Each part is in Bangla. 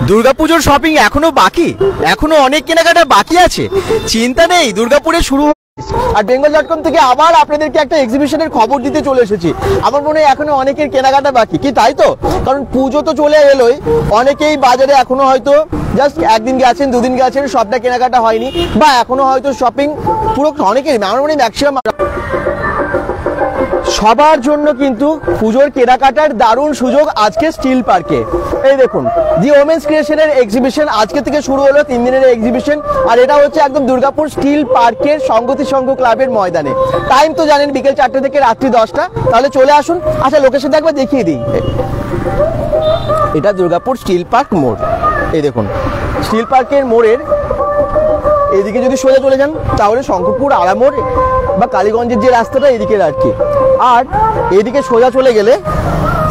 দুর্গাপুজোর শপিং এখনো বাকি, এখনো অনেক কেনাকাটা বাকি আছে। চিন্তা নেই, দুর্গাপুরে শুরু। আর bengal.com থেকে আবার আপনাদেরকে একটা এক্সিবিশনের খবর দিতে চলে এসেছি। আমার মনে হয় এখনো অনেকের কেনাকাটা বাকি, কি তাই তো? কারণ পুজো তো চলে এলোই, অনেকেই বাজারে এখনো হয়তো জাস্ট একদিন গেছেন, দুদিন গেছেন, সবটা কেনাকাটা হয়নি, বা এখনো হয়তো শপিং পুরো অনেকেই, আমার মনে হয় ম্যাক্সিমাম। সবার জন্য কিন্তু পুজোর কেনাকাটার দারুণ সুযোগ আজকে স্টিল পার্কে। এই দেখুন, দি ওমেন্স ক্রিয়েশনের এক্সিবিশন আজকে থেকে শুরু হলো, 3 দিনের এক্সিবিশন। আর এটা হচ্ছে একদম দুর্গাপুর স্টিল পার্কের সংগতি সংঘ ক্লাবের ময়দানে। টাইম তো জানেন, বিকেল 4টে থেকে রাত্রি 10টা। তাহলে চলে আসুন। আচ্ছা, লোকেশনটা একবার দেখিয়ে দিই। এটা দুর্গাপুর স্টিল পার্ক মোড়। এই দেখুন, স্টিল পার্কের মোড়ের এদিকে যদি সোজা চলে যান তাহলে শঙ্করপুর আড়ামোড় বা কালীগঞ্জের যে রাস্তাটা এদিকে আর কি। আর এদিকে সোজা চলে গেলে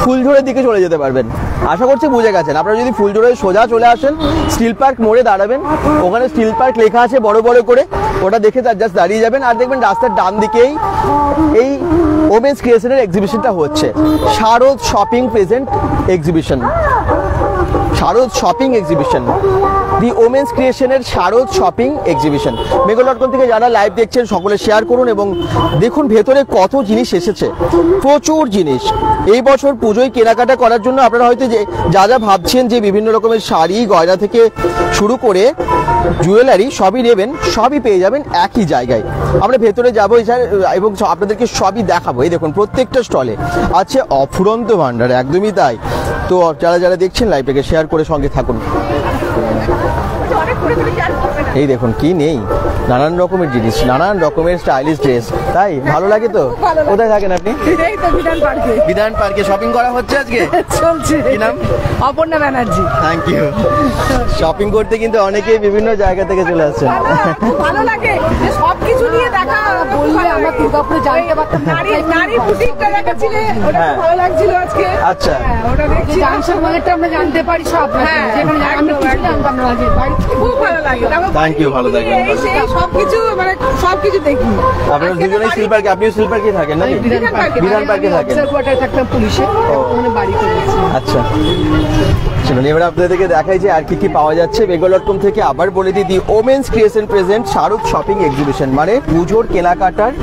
ফুলঝোড়ের দিকে চলে যেতে পারবেন। আশা করছি বুঝে গেছেন। আপনারা যদি ফুলঝোড়ে সোজা চলে আসেন, স্টিল পার্ক মোড়ে দাঁড়াবেন, ওখানে স্টিল পার্ক লেখা আছে বড় বড় করে, ওটা দেখে তার জাস্ট দাঁড়িয়ে যাবেন। আর দেখবেন রাস্তার ডান দিকেই এই ওমেন্স ক্রিয়েশনের এক্সিবিশনটা হচ্ছে, শারদ শপিং প্রেজেন্ট এক্সিবিশন। শারদ শপিং এক্সিবিশন, দি ওমেন্স ক্রিয়েশনের শারদ শপিং এক্সিবিশন। bengal.com থেকে যারা লাইভ দেখছেন সকলে শেয়ার করুন এবং দেখুন ভেতরে কত জিনিস এসেছে, প্রচুর জিনিস। এই বছর পুজোয় কেনাকাটা করার জন্য আপনারা হয়তো যে যা যা ভাবছেন যে বিভিন্ন রকমের শাড়ি গয়না থেকে শুরু করে জুয়েলারি সবই নেবেন, সবই পেয়ে যাবেন একই জায়গায়। আমরা ভেতরে যাবো এবং আপনাদেরকে সবই দেখাবো। এই দেখুন, প্রত্যেকটা স্টলে আছে অফুরন্ত ভান্ডার, একদমই তাই। তো যারা যারা দেখছেন লাইভটাকে শেয়ার করে সঙ্গে থাকুন। এই দেখুন কি নেই, নানান রকমের জিনিস, নানান রকমের স্টাইলিশ ড্রেস। তাই ভালো লাগে তো? কোথায় থাকেন আপনি? বিধান পার্কে শপিং করা হচ্ছে আজকে? চলছে। কি নাম? Aparna Banerjee. Thank you. Shopping করতে কিন্তু অনেকেই বিভিন্ন জায়গা থেকে চলে আসছেন। ভালো লাগে যে সবকিছু নিয়ে দেখা বললে আমরা দুর্গাপুরে জানতে পারতাম। নারী বুটিকটা দেখাচ্ছিলে, ওটা ভালো লাগছিল আজকে। আচ্ছা, ওটা দেখছি ডান্সার মার্কেটটা আমরা জানতে পারি সব। যেখানে আমরা কিছু জানতাম না, আজকে খুব ভালো লাগে। থ্যাংক ইউ, ভালো থাকবেন। সবকিছু মানে সবকিছু দেখি। আপনারা দুজনেই স্টিল পার্কে, আপনিও স্টিল পার্কে থাকেন নাকি? বিধান পার্কে থাকেন। কোয়ার্টার থাকতাম পুলিশে, ওখানে বাড়ি করেছি। আচ্ছা, চলুন এবার আপনাদেরকে দেখাই যে আর কি কি পাওয়া যাচ্ছে। bengal.com থেকে আবার বলে দিই, দি ওমেন্স ক্রিয়েশন প্রেজেন্ট শারদ শপিং এক্সিবিশন, মানে পুজোর কেনাকাটার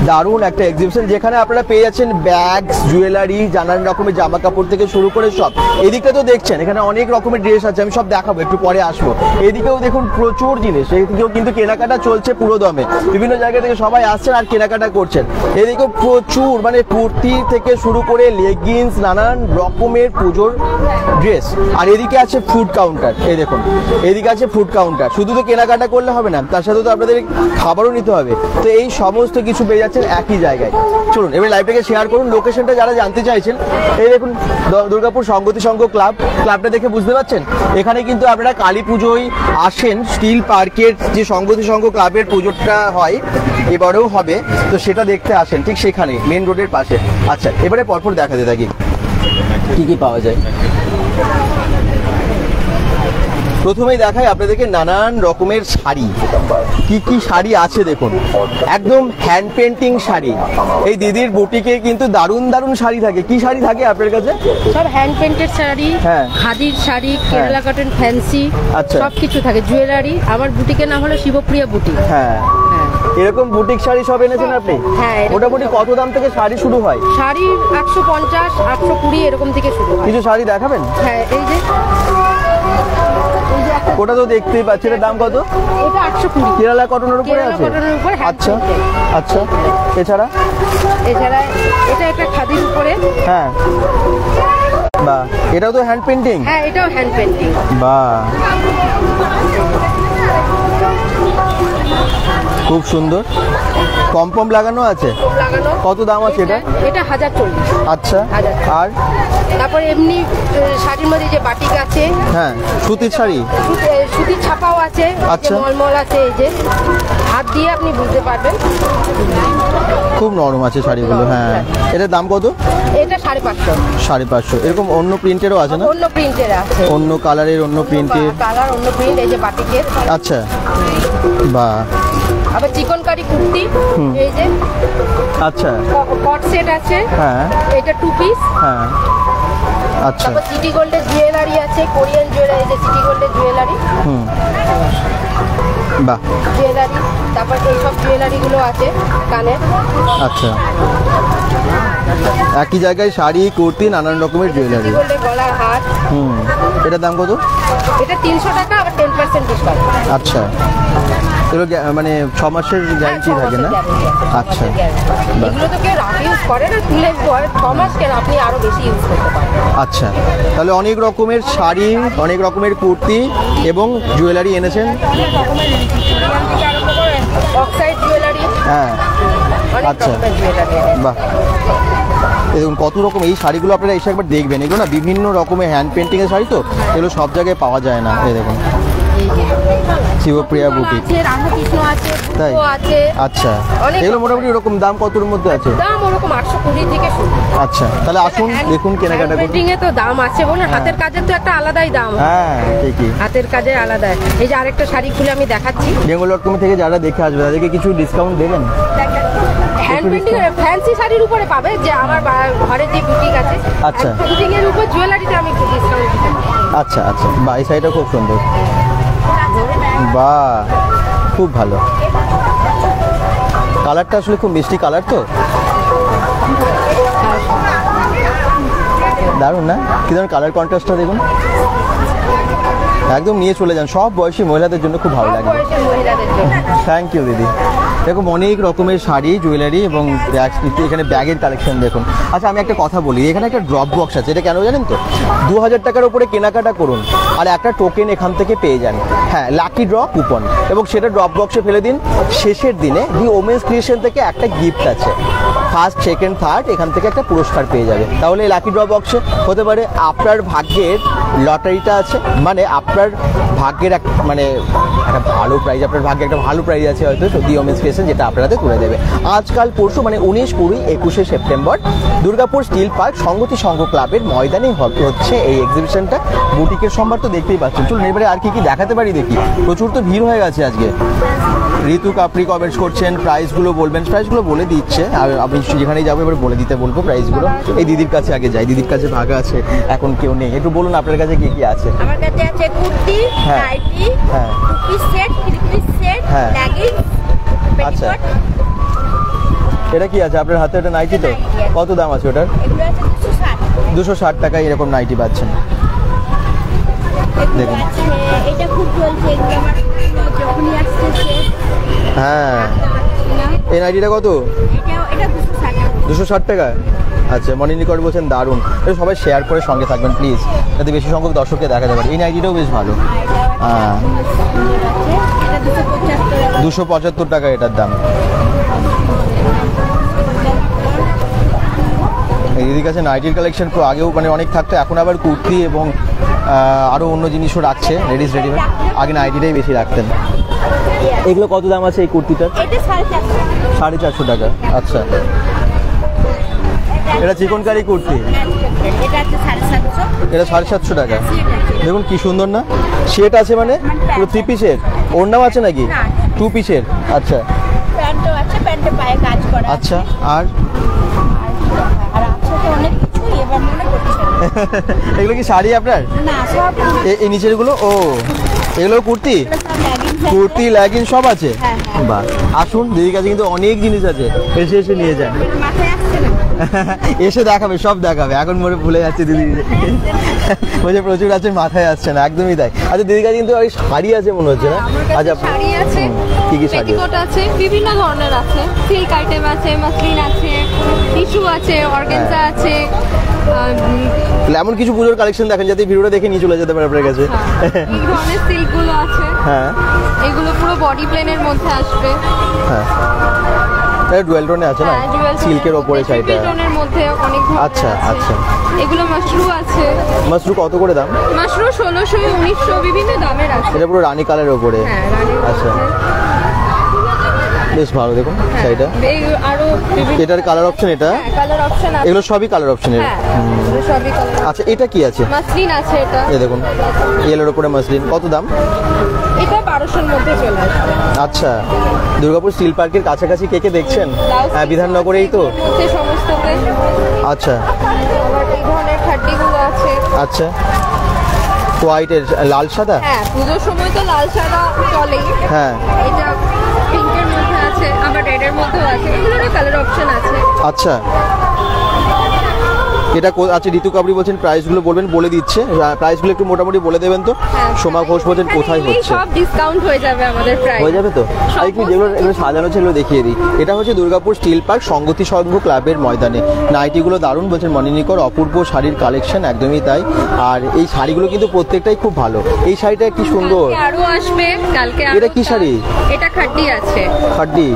দারুণ একটা এক্সিবিশন, যেখানে আপনারা পেয়ে যাচ্ছেন ব্যাগ, জুয়েলারি, নানান রকমের জামা কাপড় থেকে শুরু করে সব। এদিকটা তো দেখছেন, এখানে অনেক রকমের ড্রেস আছে, আমি সব দেখাবো, একটু পরে আসবো। এদিকেও দেখুন প্রচুর জিনিস, এদিকেও কিন্তু কেনাকাটা চলছে পুরো দমে। বিভিন্ন জায়গা থেকে সবাই আসছেন আর কেনাকাটা করছেন। এদিকেও প্রচুর, মানে কুর্তি থেকে শুরু করে লেগিংস, নানান রকমের পুজোর ড্রেস। আর এদিকে আছে ফুড কাউন্টার। এই দেখুন, এদিকে আছে ফুড কাউন্টার। শুধু তো কেনাকাটা করলে হবে না, তার সাথে তো আপনাদের খাবারও নিতে হবে। তো এই সমস্ত কিছু পেয়ে যাচ্ছেন একই জায়গায়। চলুন এবার লাইভটাকে শেয়ার করুন। লোকেশনটা যারা জানতে চাইছেন, এই দেখুন দুর্গাপুর সংগতি সংঘ ক্লাব। ক্লাবটা দেখে বুঝতে পারছেন, এখানে কিন্তু আপনারা কালী পুজোয় আসেন, স্টিল পার্কের যে সংগতি সংঘ ক্লাবের পুজোটা হয়, এবারেও হবে, তো সেটা দেখতে আসেন ঠিক সেখানে মেন রোডের পাশে। আচ্ছা, এবারে পরপর দেখাতে থাকি কি কি পাওয়া যায়। প্রথমেই দেখাই আপনাদেরকে নানান রকমের শাড়ি, কি কি শাড়ি আছে দেখুন, একদম হ্যান্ড পেন্টিং শাড়ি। এই দিদির বুটিকে কিন্তু দারুণ দারুণ শাড়ি থাকে। কি শাড়ি থাকে আপনার কাছে? সব হ্যান্ড পেন্টেড শাড়ি, খাদির শাড়ি, কেরালা কটন, ফ্যান্সি, সবকিছু থাকে। জুয়েলারি, আমার বুটিকের নাম হলো শিবপ্রিয়া বুটিক। হ্যাঁ, এরকম বুটিক শাড়ি সব এনেছেন আপনি? হ্যাঁ। মোটামুটি কত দাম থেকে শাড়ি শুরু হয়? শাড়ি 150, 820 এরকম থেকে শুরু হয়। কিছু শাড়ি দেখাবেন? হ্যাঁ, এই যে ওটা তো দেখতেই পাচ্ছি, এর দাম কত? এটা 820। কেরালা কটনের উপরে আছে? কটনের উপর। আচ্ছা আচ্ছা, এছাড়া এটা একটা খাদির উপরে। হ্যাঁ, বাহ, এটাও তো হ্যান্ড পেন্টিং? হ্যাঁ, এটাও হ্যান্ড পেন্টিং। বাহ, খুব সুন্দর। পম লাগানো আছে? কত দাম আছে এটা? এটা 1040। আচ্ছা, আর তারপর এমনি শাড়ির মধ্যে যে বাটিক আছে, হ্যাঁ, সুতির শাড়ি, সুতির ছাপাও আছে। আচ্ছা, মলমল আছে, এই যে হাত দিয়ে আপনি বুঝতে পারবেন, খুব নরম আছে শাড়িগুলো। হ্যাঁ, এটার দাম কত? এটা 550। 550। এরকম অন্য প্রিন্টেরও আছে না? অন্য প্রিন্টের আছে, অন্য কালারের, অন্য প্রিন্টের, কালার অন্য প্রিন্ট। এই যে বাটিকের। আচ্ছা, বাহ। আবার চিকনকারি কুর্তি, এই যে আচ্ছা, কট সেট আছে। হ্যাঁ, এটা 2 পিস। হ্যাঁ, আচ্ছা। তারপর সিটি গোল্ডের জুয়েলারি আছে, কোরিয়ান জুয়েলারি, যে সিটি গোল্ডের জুয়েলারি। বাহ। জুয়েলারি, তারপর এইসব জুয়েলারিগুলো আছে কানের। আচ্ছা, একই জায়গায় শাড়ি, কুর্তি, নানান রকমের জুয়েলারি। সিটি গোল্ডের গলার হার। এটার দাম কত? এটা 300 টাকা, আবার 10% ডিসকাউন্ট। আচ্ছা, এগুলো মানে 6 মাসের গ্যারান্টি থাকে না? আচ্ছা, এগুলো তো কেউ রাফ ইউজ করে না, তুলে 6 মাস কেন, আপনি আরো বেশি ইউজ করতে পারেন। আচ্ছা, তাহলে অনেক রকমের শাড়ি, অনেক রকমের কুর্তি এবং জুয়েলারি এনেছেন। Oxide jewellery. হ্যাঁ, আচ্ছা, বাহ। দেখুন কত রকম এই শাড়িগুলো, আপনারা এসে একবার দেখবেন। এগুলো না বিভিন্ন রকমের হ্যান্ড পেন্টিংয়ের শাড়ি, তো এগুলো সব জায়গায় পাওয়া যায় না। এই দেখুন, শিবপ্রিয়া বুটিক, রাধাকৃষ্ণ আছে, তাই? আছে। আচ্ছা, এগুলো মোটামুটি এরকম দাম কতর মধ্যে আছে? দাম ওরকম 820 থেকে শুরু। আচ্ছা, তাহলে আসুন দেখুন, কেনাকাটা করুন। পেন্টিং এ তো দাম আছে বলে, হাতের কাজের তো একটা আলাদাই দাম। হ্যাঁ, ঠিকই, হাতের কাজের আলাদা। এই যে আরেকটা শাড়ি খুলে আমি দেখাচ্ছি। বেঙ্গল.com থেকে যারা দেখে আসবে তাদেরকে কিছু ডিসকাউন্ট দেবেন? হ্যান্ড পেন্টিং ফ্যান্সি শাড়ির উপরে পাবে, যে আমার ঘরে যে বুটিক আছে। আচ্ছা, পেন্টিং এর উপর জুয়েলারিতে আমি ডিসকাউন্ট দিতে পারি। আচ্ছা আচ্ছা, বাহ, এই শাড়িটা খুব সুন্দর, বাহ, খুব ভালো। কালারটা আসলে খুব মিষ্টি কালার, তো দারুণ না? কি ধরনের কালার কন্ট্রাস্টটা দেখুন, একদম নিয়ে চলে যান। সব বয়সী মহিলাদের জন্য খুব ভালো লাগবে। থ্যাংক ইউ দিদি। দেখুন অনেক রকমের শাড়ি, জুয়েলারি এবং এখানে ব্যাগের কালেকশন দেখুন। আচ্ছা, আমি একটা কথা বলি, এখানে একটা ড্রপ বক্স আছে। এটা কেন জানেন তো? 2000 টাকার উপরে কেনাকাটা করুন আর একটা টোকেন এখান থেকে পেয়ে যান। হ্যাঁ, লাকি ড্র কুপন, এবং সেটা ড্রপ বক্সে ফেলে দিন। শেষের দিনে দি ওমেন্স ক্রিয়েশন থেকে একটা গিফট আছে, ফার্স্ট, সেকেন্ড, থার্ড, এখান থেকে একটা পুরস্কার পেয়ে যাবে। তাহলে এই লাকি ড্র বক্সে হতে পারে আপনার ভাগ্যের লটারিটা আছে, মানে আপনার ভাগ্যের মানে একটা ভালো প্রাইজ, আপনার ভাগ্যে একটা ভালো প্রাইজ আছে হয়তো দি ওমেন্স ক্রিয়েশন, যেটা আপনাদের তুলে দেবে। আজকাল পরশু মানে 19, 20, 21শে September Durgapur steel Park Sangati Sangha ক্লাবের ময়দানে হচ্ছে এই এক্সিবিশনটা। বুটিকের সম্ভার তো দেখতেই পাচ্ছেন। চলুন এবারে আর কি কি দেখাতে পারি দেখি। প্রচুর তো ভিড় হয়ে গেছে আজকে। ঋতু কাপড়ি কমেন্টস করছেন, প্রাইসগুলো বলবেন। প্রাইসগুলো বলে দিচ্ছে, আর আমি যেখানেই যাবো এবার বলে দিতে বলবো প্রাইসগুলো। এই দিদির কাছে আগে যাই, দিদির কাছে ভাগা আছে, এখন কেউ নেই। একটু বলুন আপনার কাছে কি কি আছে? আমার কাছে আছে কুর্তি, নাইটি, হ্যাঁ, two piece set, three piece set, leggings, আচ্ছা। পেটিকোট। এটা কি আছে আপনার হাতে? ওটা নাইটি তো? কত দাম আছে ওটার? এগুলো আছে 260। 260 টাকায় এরকম নাইটি পাচ্ছেন। এগুলো আছে, এটা খুব চলছে, এগুলো আমার যখনই আসছে সেট। হ্যাঁ, এই নাইটিটা কত? এটা 260 টাকা। 260 টাকা। আচ্ছা, মর্নিং রিকর্ড বলছেন, দারুণ। এটা সবাই শেয়ার করে সঙ্গে থাকবেন প্লিজ, যাতে বেশি সংখ্যক দর্শককে দেখাতে পারে। এই নাইটিটাও বেশ ভালো। হ্যাঁ, এটা 275 টাকা এটার দাম। দিদির কাছে নাইটির কালেকশন তো আগেও মানে অনেক থাকতো, এখন আবার কুর্তি এবং আরও অন্য জিনিসও রাখছে, লেডিস রেডিমেড। আগে নাইটিটাই বেশি রাখতেন। এগুলো কত দাম আছে এই কুর্তিটার? এটা 450। 450 টাকা। আচ্ছা, এটা চিকনকারি কুর্তি, এটা আছে 750। এটা 750 টাকা। দেখুন কি সুন্দর না? সেট আছে মানে পুরো 3 পিসের? ওড়নাও আছে নাকি? 2 পিসের। আচ্ছা, প্যান্টও আছে, প্যান্টে পায়ে কাজ করা। আচ্ছা, আর আছে তো অনেক কিছু, এবার মনে করছে এগুলো কি শাড়ি আপনার? না, সব এই নিচের গুলো? ও, এগুলো কুর্তি, কুর্তি, লেগিংস সব আছে। বাহ, আসুন দিদির কাছে কিন্তু অনেক জিনিস আছে, এসে এসে নিয়ে যান। মাথায় আসছে না। এসে দেখাবে, সব দেখাবে। এখন মনে ভুলে যাচ্ছে দিদি, বলছে প্রচুর আছে, মাথায় আসছে না। একদমই তাই। আচ্ছা, দিদির কাছে কিন্তু ওই শাড়ি আছে মনে হচ্ছে না? আচ্ছা, শাড়ি আছে, কি কি শাড়ি আছে? বিভিন্ন ধরনের আছে, সিল্ক আইটেম আছে, মাসলিন আছে, টিস্যু আছে, অর্গানজা আছে। এমন কিছু পুজোর কালেকশন দেখেন যাতে ভিডিওটা দেখে নিয়ে চলে যেতে পারে আপনার কাছে। এই ধরনের সিল্কগুলো আছে। হ্যাঁ, এগুলো পুরো বডি প্লেনের মধ্যে আসবে। হ্যাঁ, এটা ডুয়েল টোনে আছে না? সিল্কের ওপরে শাড়িটা। টোনের মধ্যে অনেক ধরনের। আচ্ছা আচ্ছা। এগুলো মাশরু আছে। মাশরু কত করে দাম? মাশরু 1600, 1900 বিভিন্ন দামের আছে। এটা পুরো রানী কালারের ওপরে। হ্যাঁ, রানী। আচ্ছা, বেশ ভালো। দেখুন শাড়িটা, আরো এটার কালার অপশন, এটা কালার অপশন আছে। এগুলো সবই কালার অপশনের। এগুলো সবই কালার। আচ্ছা, এটা কি আছে? মাসলিন আছে এটা। এই দেখুন, ইয়েলোর উপরে মাসলিন। কত দাম? এটা 1200 এর মধ্যে চলে আসবে। আচ্ছা, দুর্গাপুর স্টিল পার্কের কাছাকাছি কে কে দেখছেন? হ্যাঁ, বিধাননগরেই তো মধ্যে সমস্ততে। আচ্ছা, আবার এই ধরনের 30 এগুলো আছে। আচ্ছা, হোয়াইটের লাল সাদা। হ্যাঁ, পুজোর সময় তো লাল সাদা চলেই। হ্যাঁ, এটা পিঙ্কের মধ্যে আছে, আবার রেডের মধ্যেও আছে, এগুলোরও কালার অপশন আছে। আচ্ছা, এটা আচ্ছা ঋতু কাবরি বলছেন প্রাইসগুলো বলবেন, বলে দিচ্ছে প্রাইসগুলো একটু মোটামুটি বলে দেবেন তো। সোমা ঘোষ বলছেন কোথায় হচ্ছে, সব ডিসকাউন্ট হয়ে যাবে আমাদের প্রাইস, হয়ে যাবে তো। আর একটু যেগুলো এগুলো সাজানো ছিল দেখিয়ে দিই। এটা হচ্ছে দুর্গাপুর স্টিল পার্ক সংগতি সংঘ ক্লাবের ময়দানে। নাইটিগুলো দারুণ বলছেন মনিনিকর, অপূর্ব শাড়ির কালেকশন, একদমই তাই। আর এই শাড়িগুলো কিন্তু প্রত্যেকটাই খুব ভালো। এই শাড়িটা কি সুন্দর, আরো আসবে কালকে। এটা কি শাড়ি? এটা খাড্ডি আছে। খাড্ডি,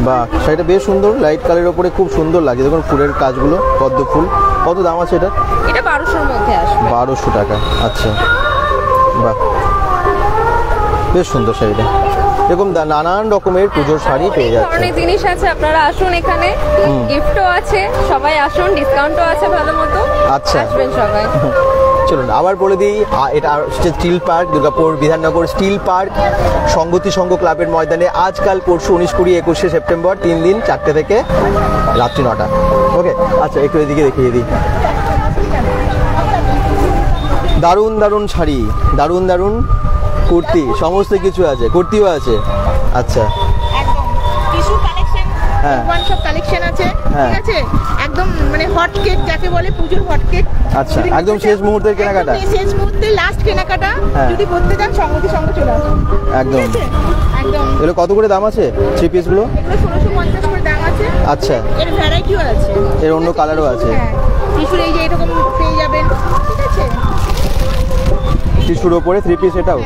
বাহ, শাড়িটা বেশ সুন্দর, লাইট কালারের উপরে খুব সুন্দর লাগে। দেখুন ফুলের কাজগুলো, পদ্ম ফুল। কত দাম আছে এটা? এটা 1200 এর মধ্যে আসবে। 1200 টাকা। আচ্ছা, বাহ, বেশ সুন্দর শাড়িটা। এরকম নানান রকমের পুজোর শাড়ি পেয়ে যাচ্ছে। অনেক জিনিস আছে, আপনারা আসুন, এখানে গিফটও আছে, সবাই আসুন, ডিসকাউন্টও আছে ভালো মতো। আচ্ছা, আসবেন সবাই। চলুন আবার বলে দিই, এটা হচ্ছে Steel Park, Durgapur Bidhannagar Steel Park Sangati Sangha ক্লাবের ময়দানে আজকাল পরশু 19, 20, 21 সেপ্টেম্বর 3 দিন 4টে থেকে রাত্রি 9টা। ওকে, আচ্ছা একটু এদিকে দেখিয়ে দিই। দারুণ দারুণ শাড়ি, দারুণ দারুণ কুর্তি, সমস্ত কিছু আছে, কুর্তিও আছে। আচ্ছা, একদম টিস্যু কালেকশন, হ্যাঁ, সব কালেকশন আছে, হ্যাঁ। ঠিক আছে। একদম মানে হট কেক যাকে বলে, পুজোর হট কেক। আচ্ছা, একদম শেষ মুহূর্তের কেনাকাটা, শেষ মুহূর্তে লাস্ট কেনাকাটা। হ্যাঁ। যদি করতে চান সংগতি সঙ্গে চলে আসুন। একদম। ঠিক আছে? একদম। এগুলো কত করে দাম আছে থ্রি পিসগুলো? এগুলো 1650 করে দাম আছে। আচ্ছা, এর ভ্যারাইটিও আছে, এর অন্য কালারও আছে। হ্যাঁ, টিস্যুর এই যে এরকম পেয়ে যাবেন, ঠিক আছে। টিস্যুর ওপরে থ্রি পিস এটাও।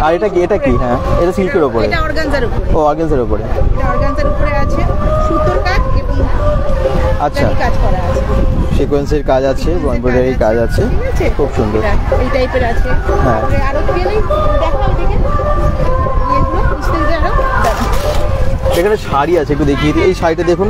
আর এটা কি, এটা কি? হ্যাঁ, এটা সিল্কের ওপরে। এটা অর্গানজার উপরে। ও, অর্গানজার ওপরে। এটা অর্গানজার উপরে আছে, সুতোর কাজ এবং আচ্ছা, কাজ করা আছে, সিকোয়েন্সের কাজ আছে, এমব্রয়ডারি কাজ আছে, ঠিক আছে। খুব সুন্দর। এই টাইপের আছে। হ্যাঁ। তারপরে আরো গেলেই দেখাও এদিকে, এগুলো স্টিলটা আরো এখানে শাড়ি আছে, একটু দেখিয়ে দিই। এই শাড়িটা দেখুন,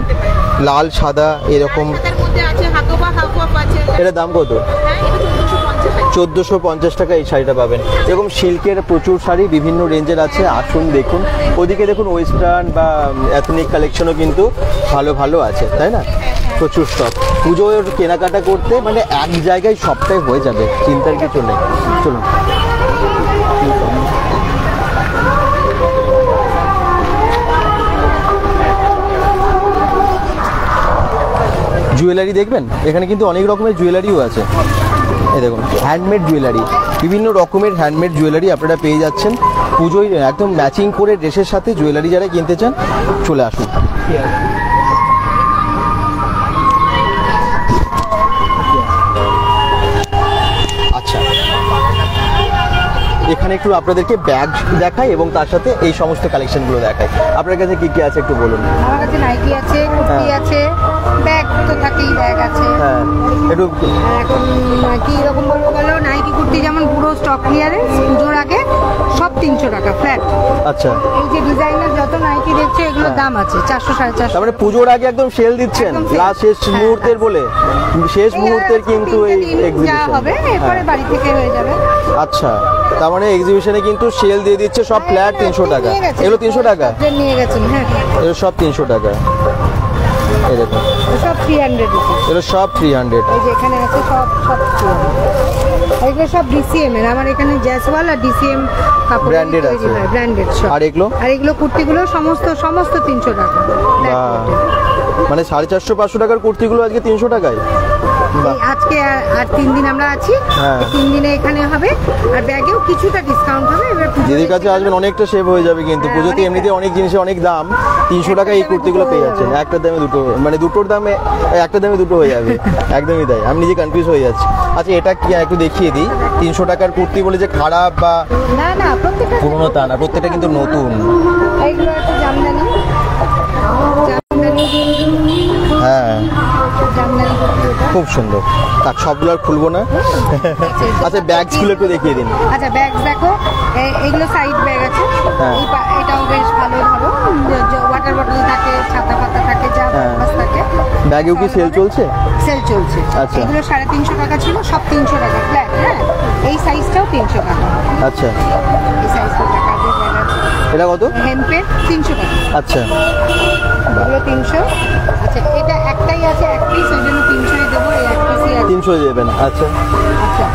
লাল সাদা এরকম। তার মধ্যে আছে হাকোবা হাফ আছে। এটার দাম কত? হ্যাঁ, এটা 1450 টাকা। 1450 টাকা এই শাড়িটা পাবেন। এরকম সিল্কের প্রচুর শাড়ি বিভিন্ন রেঞ্জের আছে, আসুন দেখুন। ওদিকে দেখুন ওয়েস্টার্ন বা এথনিক কালেকশনও কিন্তু ভালো ভালো আছে, তাই না? প্রচুর স্টক। পুজোর কেনাকাটা করতে মানে এক জায়গায় সবটাই হয়ে যাবে, চিন্তার কিছু নেই। চলুন, জুয়েলারি দেখবেন, এখানে কিন্তু অনেক রকমের জুয়েলারিও আছে। এই দেখুন, হ্যান্ডমেড জুয়েলারি, বিভিন্ন রকমের হ্যান্ডমেড জুয়েলারি আপনারা পেয়ে যাচ্ছেন। পুজোয় একদম ম্যাচিং করে ড্রেসের সাথে জুয়েলারি যারা কিনতে চান চলে আসুন। আচ্ছা, এখানে একটু আপনাদেরকে ব্যাগ দেখাই এবং তার সাথে এই সমস্ত কালেকশনগুলো দেখাই। আপনার কাছে কি কি আছে একটু বলুন। আমার কাছে নাইটি আছে, কুর্তি আছে, ব্যাগ তো থাকেই, ব্যাগ আছে। হ্যাঁ, একটু এখন কি রকম বলবো বলো, নাইটি কুর্তি যেমন পুরো স্টক ক্লিয়ারেন্স, পুজোর আগে সব 300 টাকা ফ্ল্যাট। আচ্ছা, এই যে ডিজাইনার যত নাইটি দেখছো এগুলোর দাম আছে 400, 450। তারপরে পুজোর আগে একদম সেল দিচ্ছেন, একদম sale। লাস্ট শেষ মুহূর্তের বলে, শেষ মুহূর্তের কিন্তু এই যা এক্সিবিশন হবে এরপরে বাড়ি থেকে হয়ে যাবে। আচ্ছা, তার মানে এক্সিবিশনে কিন্তু সেল দিয়ে দিচ্ছে সব ফ্ল্যাট 300 টাকা। নিয়ে গেছে। এগুলো 300 টাকা, যে নিয়ে গেছেন, হ্যাঁ এগুলো সব 300 টাকা। এই দেখুন, সব 300 রুপিস। এগুলো সব 300। এই যে এখানে আছে সব 300। এগুলো সব ডিসিএম এর, আমার এখানে জ্যাসওয়াল আর ডিসিএম কাপড় Branded আছে। ব্র্যান্ডেড সব। আর এগুলো? আর এগুলো কুর্তিগুলো সমস্ত 300 টাকা। বাহ, মানে 450, 500 টাকার কুর্তিগুলো আজকে 300 টাকায়। বাহ, এই আজকে আর 3 দিন আমরা আছি, হ্যাঁ। এই 3 দিনে এখানে হবে। আর ব্যাগেও কিছুটা ডিসকাউন্ট হবে। এবার পুজো দিদির কাছে আসবেন, অনেকটা সেভ হয়ে যাবে কিন্তু। হ্যাঁ, পুজোতে অনেকটা। এমনিতে অনেক জিনিসের অনেক দাম, 300 টাকায় এই কুর্তিগুলো পেয়ে যাচ্ছেন। একটার দামে দুটো, মানে দুটোর দামে একটা দামে দুটো হয়ে যাবে। একদমই তাই, আমি নিজে কনফিউজ হয়ে যাচ্ছি। আচ্ছা, এটা কি একটু দেখিয়ে দিই। 300 টাকার কুর্তি বলে যে খারাপ বা না না, প্রত্যেকটা পুরোনো তা না, প্রত্যেকটা কিন্তু নতুন। এইগুলো একটা জামদানি, হ্যাঁ, জামদানি কুর্তি ওটা। খুব সুন্দর। তাক সবগুলো আর খুলবো না। আচ্ছা, ব্যাগসগুলো একটু দেখিয়ে দিন। আচ্ছা, ব্যাগ দেখো, এইগুলো সাইড ব্যাগ আছে। হ্যাঁ। এটাও বেশ ভালো, ধরো ওয়াটার বটল থাকে, ছাতা পাতা থাকে, যা হ্যাঁ। পারপাস থাকে। ব্যাগেও কি সেল চলছে? সেল চলছে। আচ্ছা। এগুলো 350 টাকা ছিল, সব 300 টাকা ফ্ল্যাট। হ্যাঁ, এই সাইজটাও 300 টাকা। আচ্ছা, এই সাইজটা টাকা দিয়ে ব্যাগ আছে। এটা কত? হ্যান্ডপেড 300 টাকা। আচ্ছা, এগুলো 300। আচ্ছা এটা একটাই আছে এক পিস, ওই জন্য 300 দেবো, এই এক পিসই আছে। 300 দেবেন, আচ্ছা। আচ্ছা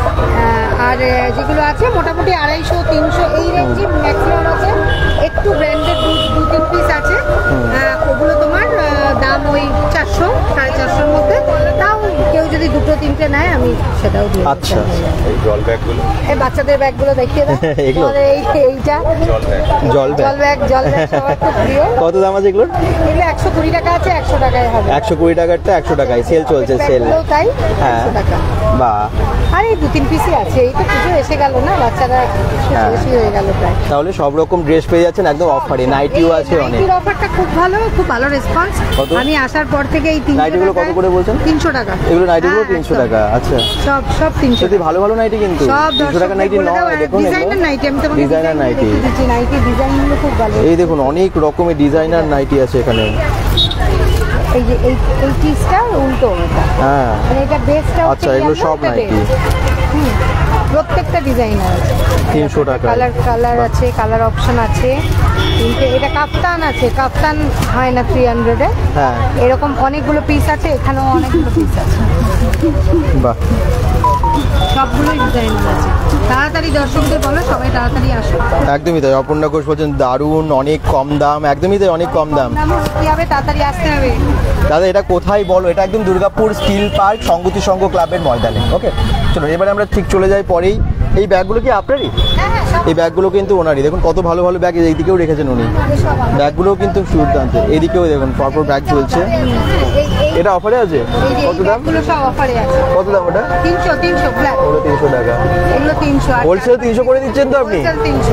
আর যেগুলো আছে মোটামুটি 250 300 এই রেঞ্জে ম্যাক্সিমাম আছে। একটু ব্র্যান্ডেড 2-3 পিস আছে, ওগুলো তোমার দাম ওই 400 450-এর মধ্যে। তাও কেউ যদি 2-3টে নেয় আমি সেটাও দিই। আচ্ছা এই জল ব্যাগগুলো, এই বাচ্চাদের ব্যাগগুলো দেখিয়ে দাও। এগুলো? এইটা জল ব্যাগ জল ব্যাগ সবার খুব প্রিয়। কত দাম আছে এগুলোর? এগুলো 120 টাকা আছে, 100 টাকায় হবে। 120 টাকারটা 100 টাকায় সেল চলছে, সেল। তাই হ্যাঁ 100 টাকা। বাহ, আর এই 2-3 পিসই আছে, এই তো পুজো এসে গেল না, বাচ্চারা বেশি হয়ে গেল প্রায়। তাহলে সব রকম ড্রেস পেয়ে যাচ্ছেন একদম অফারে। নাইটিও আছে অনেক। নাইটির অফারটা খুব ভালো রেসপন্স। কত? আমি আসার পর থেকে এই 300 নাইটিগুলো কত করে বলছেন? 300 টাকা। এগুলো নাইটিগুলো 300 টাকা, আচ্ছা। সব 300 সত্যি ভালো ভালো নাইটি কিন্তু। সব 300 টাকা নাইটি নয়, দেখুন ডিজাইনার নাইটি। আমি তোমাকে ডিজাইনার নাইটি। নাইটি ডিজাইনগুলো খুব ভালো। এই দেখুন অনেক রকমের ডিজাইনার নাইটি আছে এখানে। এই যে এই পিসটা উল্টো এটা, হ্যাঁ মানে এটা বেসটা। আচ্ছা, এগুলো সব নাইটি। প্রত্যেকটা ডিজাইনার আছে। 300 টাকা। কালার আছে, কালার অপশন আছে। কিন্তু এটা কাপ্তান আছে, কাপ্তান হয় না 300-এ। হ্যাঁ এরকম অনেকগুলো পিস আছে, এখানেও অনেকগুলো পিস আছে। বাহ, সবগুলোই ডিজাইনার আছে। তাড়াতাড়ি দর্শকদের বলো সবাই তাড়াতাড়ি আসো। একদমই তাই। অপর্ণা ঘোষ বলছেন দারুণ, অনেক কম দাম। একদমই তাই, অনেক কম দাম। কি হবে, তাড়াতাড়ি আসতে হবে। দাদা এটা কোথায় বলো? এটা একদম দুর্গাপুর স্টিল পার্ক সংগতি সংঘ ক্লাবের ময়দানে। ওকে চলো এবারে আমরা ঠিক চলে যাই পরেই। এই ব্যাগগুলো কি আপনারই? এই ব্যাগগুলো কিন্তু ওনারই। দেখুন কত ভালো ভালো ব্যাগ এইদিকেও রেখেছেন উনি। ব্যাগগুলো কিন্তু দুর্দান্ত। এদিকেও দেখুন পরপর ব্যাগ চলছে। এটা অফারে আছে? কত দাম? সব অফারে আছে। কত দাম ওটা? 300 ব্ল্যাক। ওগুলো 300 টাকা। এগুলো 300। হোলসেল 300 করে দিচ্ছেন তো আপনি? হোলসেল 300।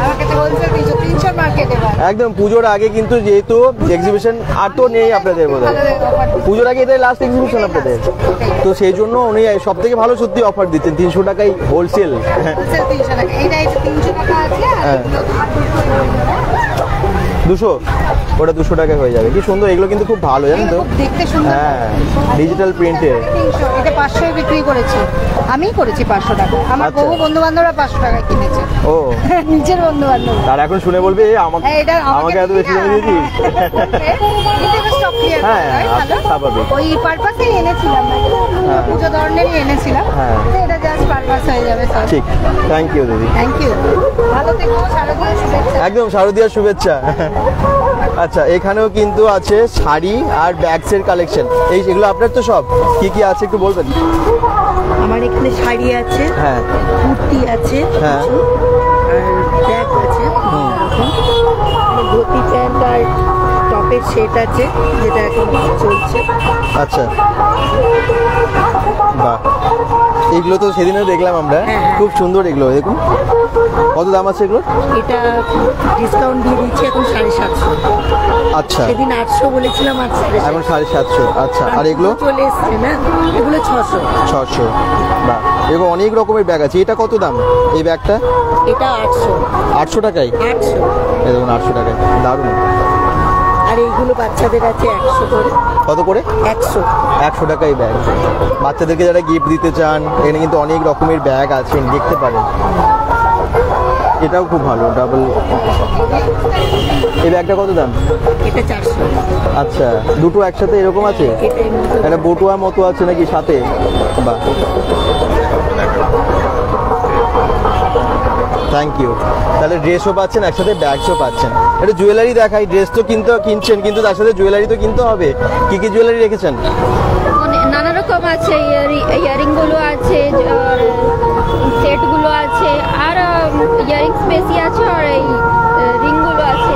আমার কাছে হোলসেল 300 মার্কেটে ভাই। একদম পুজোর আগে কিন্তু, যেহেতু এক্সিবিশন আর তো নেই আপনাদের বোধহয়, পুজোর আগে এটাই লাস্ট এক্সিবিশন আপনাদের, তো সেই জন্য উনি সব থেকে ভালো সত্যি অফার দিচ্ছেন 300 টাকায় হোলসেল। হোলসেল 300 টাকা। এইটা 300 টাকা আছে। হ্যাঁ 200, ওটা 200 টাকায় হয়ে যাবে। কি সুন্দর, এগুলো কিন্তু খুব ভালো জানেন তো। দেখতে সুন্দর। হ্যাঁ ডিজিটাল প্রিন্টের। 300, এটা 500 এ বিক্রি করেছি। আমিই করেছি 500 টাকা। আমার আচ্ছা। বহু বন্ধু বান্ধবরা 500 টাকায় কিনেছে। ও নিজের বন্ধু বান্ধব। তার এখন শুনে বলবে আমাকে এত বেশি দামে দিয়েছিস। হ্যাঁ, স্বাভাবিক। ওই পারপাসেই এনেছিলাম, হ্যাঁ। পুজো ধরনেরই এনেছিলাম। হ্যাঁ। তো এটা জাস্ট পারপাস হয়ে যাবে সব। ঠিক, থ্যাংক ইউ দিদি। Thank you. ভালো থেকো, শারদীয়ার শুভেচ্ছা। একদম শারদীয়ার শুভেচ্ছা। আচ্ছা এখানেও কিন্তু আছে শাড়ি আর ব্যাগসের কালেকশন। এই এগুলো আপনার তো সব? কি কি আছে একটু বলবেন? আমার এখানে শাড়ি আছে, হ্যাঁ কুর্তি আছে, হ্যাঁ আর ব্যাগ আছে, ধুতি প্যান্ট আর টপের সেট আছে, যেটা এখন চলছে। আচ্ছা বাহ, এগুলো তো সেদিনও দেখলাম আমরা, খুব সুন্দর এগুলো। দেখুন কত দাম আছে এগুলো? এটা ডিসকাউন্ট দিয়ে দিচ্ছি এখন 750। আচ্ছা সেদিন 800 বলেছিলাম, আজকে এখন 750। আচ্ছা আর এগুলো? চলে এসছে না, এগুলো 600। 600। বাহ, এগুলো অনেক রকমের ব্যাগ আছে। এটা কত দাম এই ব্যাগটা? এটা 800। 800 টাকায়? 800। এই দেখুন 800 টাকায়, দারুণ। আর এইগুলো বাচ্চাদের আছে 100 করে। কত করে? 100। 100 টাকায় ব্যাগ। বাচ্চাদেরকে যারা গিফট দিতে চান, এখানে কিন্তু অনেক রকমের ব্যাগ আছে, দেখতে পারেন। এটাও খুব ভালো, ডাবল। এই ব্যাগটা কত দাম? এটা 400। আচ্ছা দুটো একসাথে এরকম আছে? একটা বটুয়া মতো আছে নাকি সাথে? বাহ, থ্যাংক ইউ। তাহলে ড্রেসও পাচ্ছেন একসাথে, ব্যাগসও পাচ্ছেন। এটা জুয়েলারি দেখাই। ড্রেস তো কিনছেন, কিন্তু তার সাথে জুয়েলারি তো কিনতে হবে। কি কি জুয়েলারি রেখেছেন? নানা রকম আছে, ইয়ারিংগুলো আছে, আর সেটগুলো আছে, আর ইয়ারিংস বেশি আছে, আর এই রিংগুলো আছে,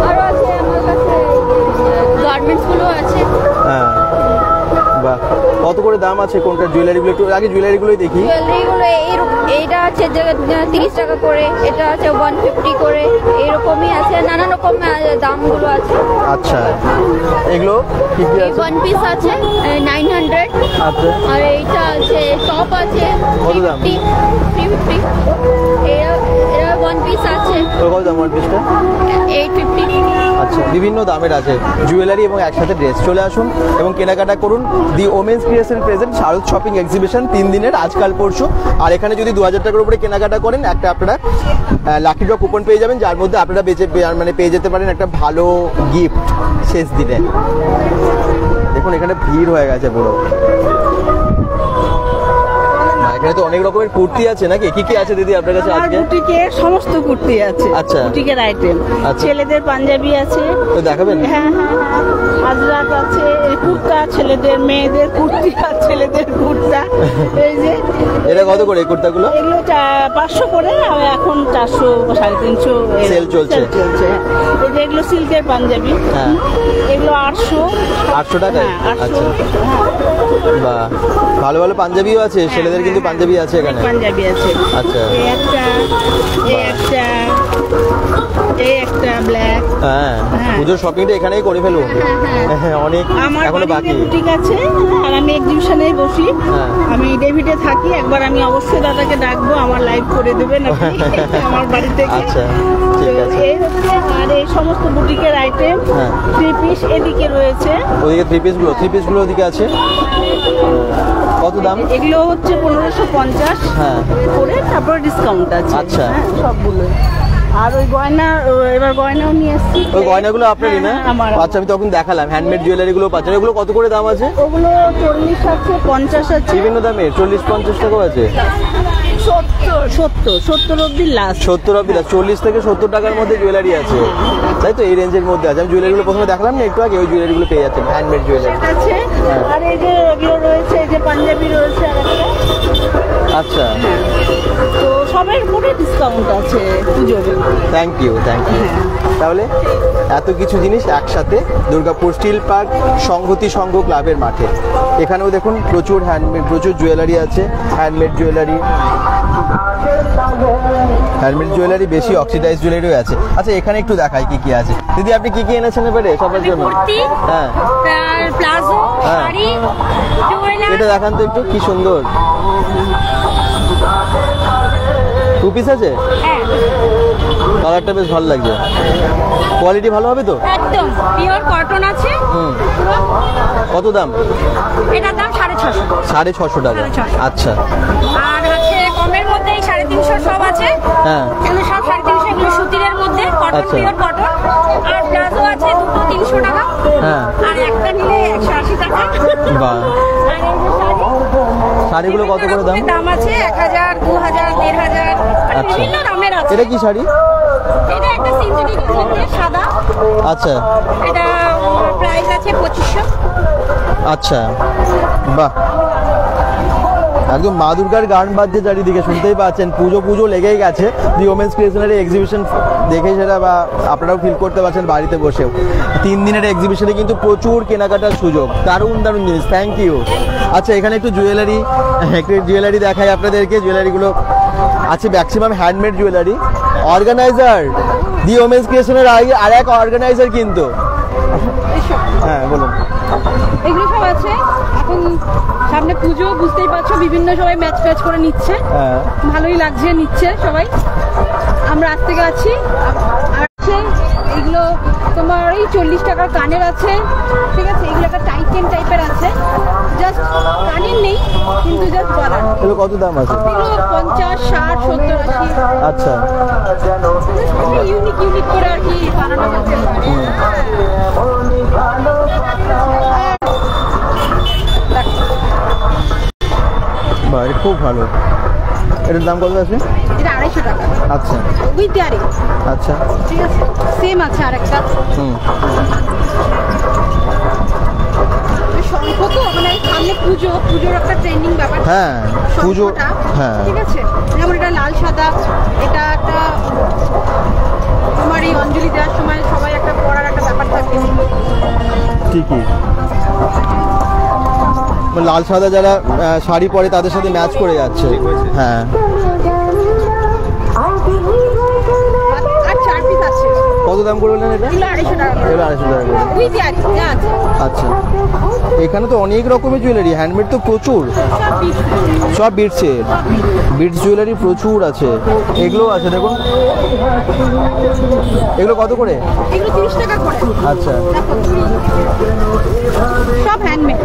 আরও আছে আমার কাছে গার্মেন্টসগুলো আছে। হ্যাঁ বাহ, কত করে দাম আছে কোনটা জুয়েলারিগুলো? একটু আগে জুয়েলারিগুলোই দেখি। জুয়েলারিগুলো এইটা আছে 30 টাকা করে, এটা আছে 150 করে, এরকমই আছে, নানা রকম দামগুলো আছে। আচ্ছা এগুলো কি কি আছে? 1 পিস আছে 900। আচ্ছা আর এইটা আছে টপ আছে কত দাম? 350। এরা ওয়ান পিস আছে ওর কত দাম ওয়ান পিসটা? 850। আচ্ছা, বিভিন্ন দামের আছে জুয়েলারি এবং একসাথে ড্রেস। চলে আসুন এবং কেনাকাটা করুন। দি ওমেন্স ক্রিয়েশন প্রেজেন্ট শারদ শপিং এক্সিবিশন 3 দিনের, আজকাল পরশু। আর এখানে যদি 2000 টাকার উপরে কেনাকাটা করেন একটা আপনারা লাকি ড্র কুপন পেয়ে যাবেন, যার মধ্যে আপনারা পেয়ে যেতে পারেন একটা ভালো গিফট শেষ দিনে। দেখুন এখানে ভিড় হয়ে গেছে পুরো। এখানে তো অনেক রকমের কুর্তি আছে নাকি? কি কি আছে দিদি আপনার কাছে আমার আজকে? বুটিকের সমস্ত কুর্তি আছে। আচ্ছা। বুটিকের আইটেম। আচ্ছা। ছেলেদের পাঞ্জাবি আছে। তো দেখাবেন? হ্যাঁ হ্যাঁ হ্যাঁ। আজরাক আছে, কুর্তা ছেলেদের, মেয়েদের কুর্তি আর ছেলেদের কুর্তা। এই যে এটা কত করে এই কুর্তাগুলো? এগুলো 500 করে, আর এখন 400 350 সেল চলছে। চলছে। এই যে এগুলো সিল্কের পাঞ্জাবি। হ্যাঁ। এগুলো 800 টাকায়? হ্যাঁ, 800। আচ্ছা, বাহ, ভালো ভালো পাঞ্জাবিও আছে, ছেলেদের কিন্তু পাঞ্জাবি আছে এখানে। পাঞ্জাবি আছে। আচ্ছা। এই একটা ব্ল্যাক। হ্যাঁ, পুজোর শপিংটা এখানেই করে ফেলুন। হ্যাঁ, অনেক আমার এখনো বাকি। বুটিক আছে, আর আমি এক্সিবিশনেই বসি। হ্যাঁ। আমি ডেভিডে থাকি। একবার আমি অবশ্যই দাদাকে ডাকবো, আমার লাইভ করে দেবেন আপনি আমার বাড়ি থেকে। আচ্ছা, ঠিক তো আছে। এই হচ্ছে, আর এই সমস্ত বুটিকের আইটেম। হ্যাঁ। 3 পিস এদিকে রয়েছে। ওদিকে থ্রি পিসগুলো ওদিকে আছে। কত দাম? এগুলো হচ্ছে 1550 হ্যাঁ। করে, তারপর ডিসকাউন্ট আছে। আচ্ছা। হ্যাঁ, সবগুলো। আর ওই গয়না, এবার গয়নাও নিয়ে এসেছি। ওই গয়নাগুলো আপনারই না? হ্যাঁ, আমার। আচ্ছা, আমি তখন দেখালাম হ্যান্ডমেড জুয়েলারিগুলো পাচ্ছেন। ওগুলো কত করে দাম আছে? ওগুলো 40 আছে, 50 আছে, বিভিন্ন দামের 40-50 টাকাও আছে। 70 অব্দি লাস্ট। 70 অব্দি 40 থেকে 70 টাকার মধ্যে জুয়েলারি আছে, তাই তো? এই রেঞ্জের মধ্যে আছে। আমি জুয়েলারিগুলো প্রথমে দেখালাম না একটু আগে, ওই জুয়েলারিগুলো পেয়ে যাচ্ছেন, হ্যান্ডমেড জুয়েলারি আছে। আর এই যে এগুলো রয়েছে, এই যে পাঞ্জাবি রয়েছে আরেকটা। আচ্ছা, তো সবের উপরে ডিসকাউন্ট আছে পুজোর। Thank you. তাহলে এত কিছু জিনিস একসাথে দুর্গাপুর স্টিল পার্ক সংহতি সংঘ ক্লাবের মাঠে। এখানেও দেখুন প্রচুর হ্যান্ডমেড, প্রচুর জুয়েলারি আছে, হ্যান্ডমেড জুয়েলারি বেশি, অক্সিডাইজ জুয়েলারিও আছে। আচ্ছা, এখানে একটু দেখাই কি কি আছে। দিদি আপনি কি কি এনেছেন এবারে সবার জন্য? হ্যাঁ, প্লাজো, হ্যাঁ। শাড়ি, জুয়েলারি। এটা দেখান তো একটু, কি সুন্দর। 2 পিস আছে? হ্যাঁ, কালারটা বেশ ভালো লাগছে। কোয়ালিটি ভালো হবে তো? একদম পিওর কটন আছে। হুম। কত দাম? এটার দাম 650। 650 টাকা। 650 আচ্ছা। আর হচ্ছে কমের মধ্যে 350 সব আছে। হ্যাঁ। এগুলো সব 350, এগুলো সুতিরের মধ্যে, কটন, আচ্ছা। Pure cotton. আর প্লাজো আছে দুটো 300 টাকা। হ্যাঁ। আর একটা নিলে 180 টাকা। বাহ। আর এই যে শাড়ি, শাড়িগুলো কত করে দাম? দাম আছে 1000, 2000, 1500, আচ্ছা। বিভিন্ন দামের আছে। এটা কি শাড়ি? এটা একটা সিনথেটিক মধ্যে সাদা। আচ্ছা। এটা প্রাইস আছে 2500। আচ্ছা, বাহ, একদম মা দুর্গার গান বাজছে চারিদিকে, শুনতেই পাচ্ছেন। পুজো লেগেই গেছে। দি ওমেন্স ক্রিয়েশনের এক্সিবিশন দেখে সেটা বা আপনারাও ফিল করতে পারছেন বাড়িতে বসেও। 3 দিনের এক্সিবিশনে কিন্তু প্রচুর কেনাকাটার সুযোগ, দারুণ জিনিস। Thank you. আচ্ছা, এখানে একটু জুয়েলারি দেখাই আপনাদেরকে। জুয়েলারিগুলো আছে maximum handmade jewellery. Organiser the women's ক্রিয়েশনের আর এক অর্গানাইজার কিন্তু। হ্যাঁ, বলুন। এগুলো সব আছে। এখন সামনে পুজো, বুঝতেই পারছো, বিভিন্ন সবাই ম্যাচ করে নিচ্ছে। হ্যাঁ। ভালোই লাগছে, নিচ্ছে সবাই। আমরা আজ থেকে আছি। আর আছে এগুলো তোমার ওই 40 টাকার কানের আছে, ঠিক আছে? এগুলো একটা টাইটেন টাইপের আছে, জাস্ট কানের নেই কিন্তু জাস্ট গলার। এগুলো কত দাম আছে? এগুলো 50, 60, 70, 80। আচ্ছা। ইউনিক করে আর কি বানানো হচ্ছে। বাহ, এটা খুব ভালো। এটার দাম কত আছে? এটা 250 টাকা। আচ্ছা। With earring. আচ্ছা। ঠিক আছে, সেম আছে আরেকটা। হুম। শঙ্খ তো মানে সামনে পুজোর একটা ট্রেন্ডিং ব্যাপার। হ্যাঁ, পুজো। শঙ্খটা, হ্যাঁ। ঠিক আছে। যেমন এটা লাল সাদা, এটা একটা তোমার এই অঞ্জলি দেওয়ার সময় সবাই একটা পরার একটা ব্যাপার থাকে। ঠিকই। লাল সাদা যারা শাড়ি পরে তাদের সাথে ম্যাচ করে যাচ্ছে। হ্যাঁ। আর 4 পিস আছে। কত দাম করে বললেন এটা? এগুলো 250 টাকা করে। এগুলো 250 টাকা করে। উইথ ইয়ারিং যা আছে আচ্ছা, এখানে তো অনেক রকমের জুয়েলারি, হ্যান্ডমেড তো প্রচুর, সব বিটসের, বিটস জুয়েলারি প্রচুর আছে। এগুলো আছে দেখুন, এগুলো কত করে? এগুলো 30 টাকা করে। আচ্ছা, দেখো চুড়ি সব হ্যান্ডমেড,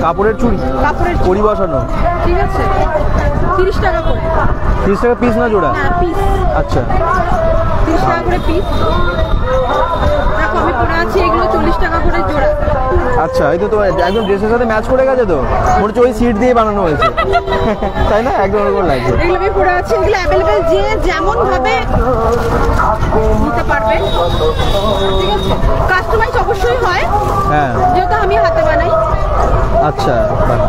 কাপড়ের চুড়ি, কাপড়ের চুড়ি, পরি বসানো, ঠিক আছে 30 টাকা করে। 30 টাকা পিস না জোড়া? না পিস, আচ্ছা 30 টাকা করে পিস। দেখো আমি পরে আছি, এগুলো 40 টাকা করে জোড়া। আচ্ছা, এই তো তোমার একদম ড্রেসের সাথে ম্যাচ করে গেছে তো, মনে হচ্ছে ওই সিট দিয়ে বানানো হয়েছে তাই না? একদম ওরকম লাগছে। এগুলো আমি পরে আছি, এগুলো অ্যাভেলেবেল, যে যেমন ভাবে নিতে পারবে, ঠিক আছে। কাস্টমাইজ অবশ্যই হয়, হ্যাঁ যেহেতু আমি হাতে বানাই। আচ্ছা, বাহ,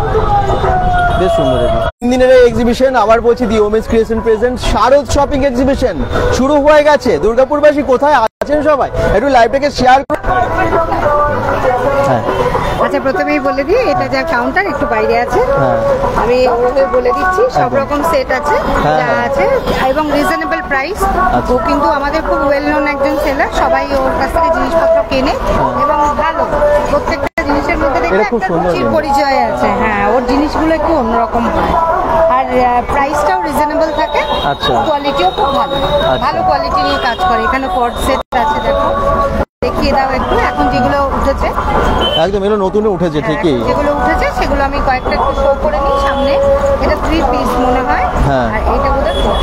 বেশ সুন্দর। এটা 3 দিনের এই এক্সিবিশন, আবার বলছি, দি ওমেন্স ক্রিয়েশন প্রেজেন্ট শারদ শপিং এক্সিবিশন শুরু হয়ে গেছে। দুর্গাপুরবাসী কোথায় আছেন সবাই একটু লাইভটাকে শেয়ার করুন। হ্যাঁ আচ্ছা, প্রথমেই বলে দিই, এটা যা কাউন্টার একটু বাইরে আছে, হ্যাঁ আমি ওভাবে বলে দিচ্ছি। সব রকম সেট আছে, হ্যাঁ, যা হ্যাঁ। আছে, এবং রিজনেবল প্রাইস। আচ্ছা। ও কিন্তু আমাদের খুব ওয়েল নোন একজন সেলার, সবাই ওর কাছ থেকে জিনিসপত্র কেনে, এবং ভালো প্রত্যেকটা জিনিসের মধ্যে দেখবে এটা খুব একটা সুন্দর রুচির কিন্তু। পরিচয় আছে। হ্যাঁ, ওর জিনিসগুলো একটু অন্যরকম হয়, আর প্রাইসটাও রিজনেবল থাকে। আচ্ছা। কোয়ালিটিও খুব ভালো, ভালো কোয়ালিটি নিয়ে কাজ করে। এখানে কর্ড সেট আছে, দেখো দেখিয়ে দাও একটু। এখন যেগুলো উঠেছে, একদম এগুলো নতুন উঠেছে ঠিকই। যেগুলো উঠেছে সেগুলো আমি কয়েকটা একটু শো করে নিই সামনে। এটা 3 পিস মনে হয়, হ্যাঁ। আর এইটা বোধহয় 4।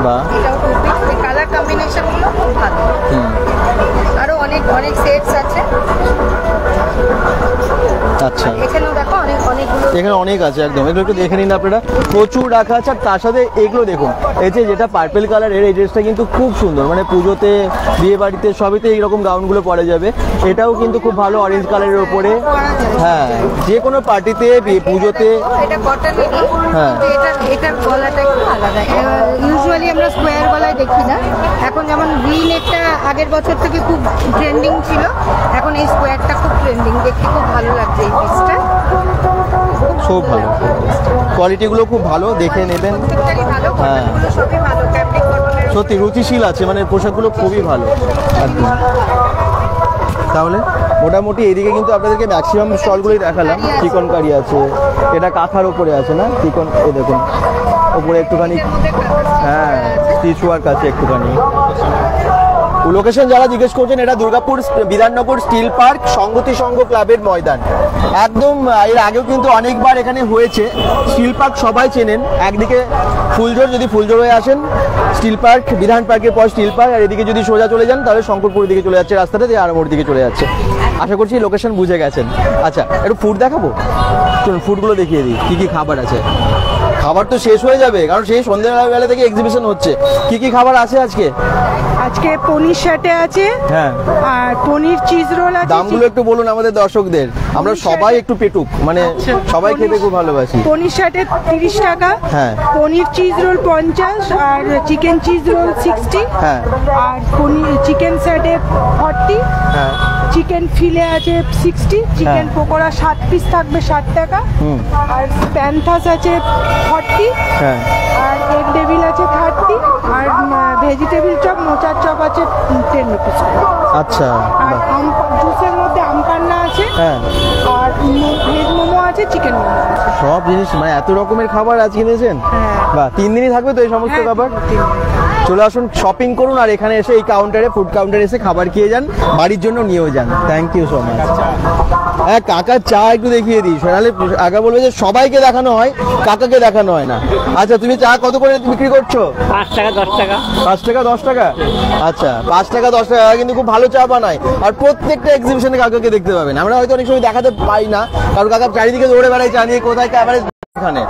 বাহ, এটাও 2 পিস। এই কালার কম্বিনেশন গুলো খুব ভালো। আরো অনেক অনেক সেটস আছে। আচ্ছা, এখানেও দেখো অনেকগুলো। এখানে অনেক আছে, একদম এগুলো একটু দেখে নিন আপনারা, প্রচুর রাখা আছে। আর তার সাথে এগুলো দেখুন, এই যে যেটা পার্পেল কালারের, এই ড্রেসটা কিন্তু খুব সুন্দর, মানে পুজোতে, বিয়ে বাড়িতে, সবইতে এইরকম গাউনগুলো পরা যাবে। এটাও কিন্তু খুব ভালো, অরেঞ্জ কালারের ওপরে। হ্যাঁ, যে কোনো পার্টিতে, পুজোতে। এটা কটনেরই, হ্যাঁ। এটার গলাটা একটু আলাদা। ইউজুয়ালি আমরা স্কোয়ার গলায় দেখি না। এখন যেমন ভি নেকটা আগের বছর থেকে খুব ট্রেন্ডিং ছিল, এখন এই স্কোয়ারটা খুব ট্রেন্ডিং। দেখতে খুব ভালো লাগছে এই পিসটা, খুব ভালো, কোয়ালিটিগুলো খুব ভালো, দেখে নেবেন। প্রত্যেকটারই ভালো, হ্যাঁ। কটনগুলো সবই ভালো, ফ্যাব্রিক কটনের। সত্যি রুচিশীল আছে, মানে পোশাকগুলো খুবই ভালো একদম। তাহলে মোটামুটি এদিকে কিন্তু আপনাদেরকে ম্যাক্সিমাম স্টলগুলোই দেখালাম। চিকনকারি আছে, এটা কাঁথার উপরে আছে না, চিকন, এই দেখুন উপরে একটুখানি, হ্যাঁ স্টিচ ওয়ার্ক আছে একটুখানি। লোকেশন যারা জিজ্ঞেস করছেন, এটা দুর্গাপুর বিধাননগর স্টিল পার্ক, সংগতি সংঘ ক্লাবের ময়দান একদম। এর আগেও কিন্তু অনেকবার এখানে হয়েছে। স্টিল পার্ক সবাই চেনেন, একদিকে ফুলজোর, যদি ফুলজোর হয়ে আসেন স্টিল পার্ক, বিধান পার্কের পর স্টিল পার্ক, আর এদিকে যদি সোজা চলে যান তাহলে শঙ্করপুরের দিকে চলে যাচ্ছে রাস্তাটা, দিয়ে আরামোর দিকে চলে যাচ্ছে। আশা করছি লোকেশন বুঝে গেছেন। আচ্ছা, একটু ফুড দেখাবো, চলুন ফুডগুলো দেখিয়ে দিই, কি কি খাবার আছে। খাবার তো শেষ হয়ে যাবে, কারণ সেই সন্ধ্যেবেলা থেকে এক্সিবিশন হচ্ছে। কি কি খাবার আছে আজকে? আজকে পনির শাটে আছে, হ্যাঁ, আর পনির চিজ রোল আছে। দামগুলো একটু বলুন আমাদের দর্শকদের, আমরা সবাই একটু পেটুক, মানে সবাই খেতে খুব ভালোবাসি। পনির শাটে 30 টাকা, হ্যাঁ। পনির চিজ রোল 50, আর চিকেন চিজ রোল 60, হ্যাঁ। আর পনির চিকেন শাটে 40, হ্যাঁ, চিকেন ফিলে আছে 60, চিকেন পকোড়া 7 পিস থাকবে 60 টাকা, আর প্যান্থাস আছে 40, হ্যাঁ, আর এগ ডেভিল আছে 30, আর ভেজিটেবিল চপ, মোচার চপ আছে 10 রুপিস। আচ্ছা, আর আম জুসের মধ্যে আম পান্না আছে, হ্যাঁ, আর ভেজ মোমো আছে, চিকেন মোমো আছে। সব জিনিস, মানে এত রকমের খাবার আজকে নিয়েছেন। হ্যাঁ। বাহ, 3 দিনই থাকবে তো এই সমস্ত হ্যাঁ, খাবার। 3 দিন। চলে আসুন, শপিং করুন, আর এখানে এসে এই কাউন্টারে, ফুড কাউন্টারে এসে খাবার খেয়ে যান, বাড়ির জন্য নিয়েও যান। Thank you so much. হ্যাঁ, কাকার চা একটু দেখিয়ে দিই, সোনালি কাকা বলবে যে সবাইকে দেখানো হয়, কাকাকে দেখানো হয় না। আচ্ছা, তুমি চা কত করে বিক্রি করছো? 5 টাকা 10 টাকা। 5 টাকা 10 টাকা? আচ্ছা, 5 টাকা 10 টাকা, কিন্তু খুব ভালো চা বানায়। আর প্রত্যেকটা এক্সিবিশনে কাকাকে দেখতে পাবেন। আমরা হয়তো অনেক সময় দেখাতে পাই না, কারণ কাকা চারিদিকে দৌড়ে বেড়ায় চা নিয়ে, কোথায় ক্যামেরা এখানে।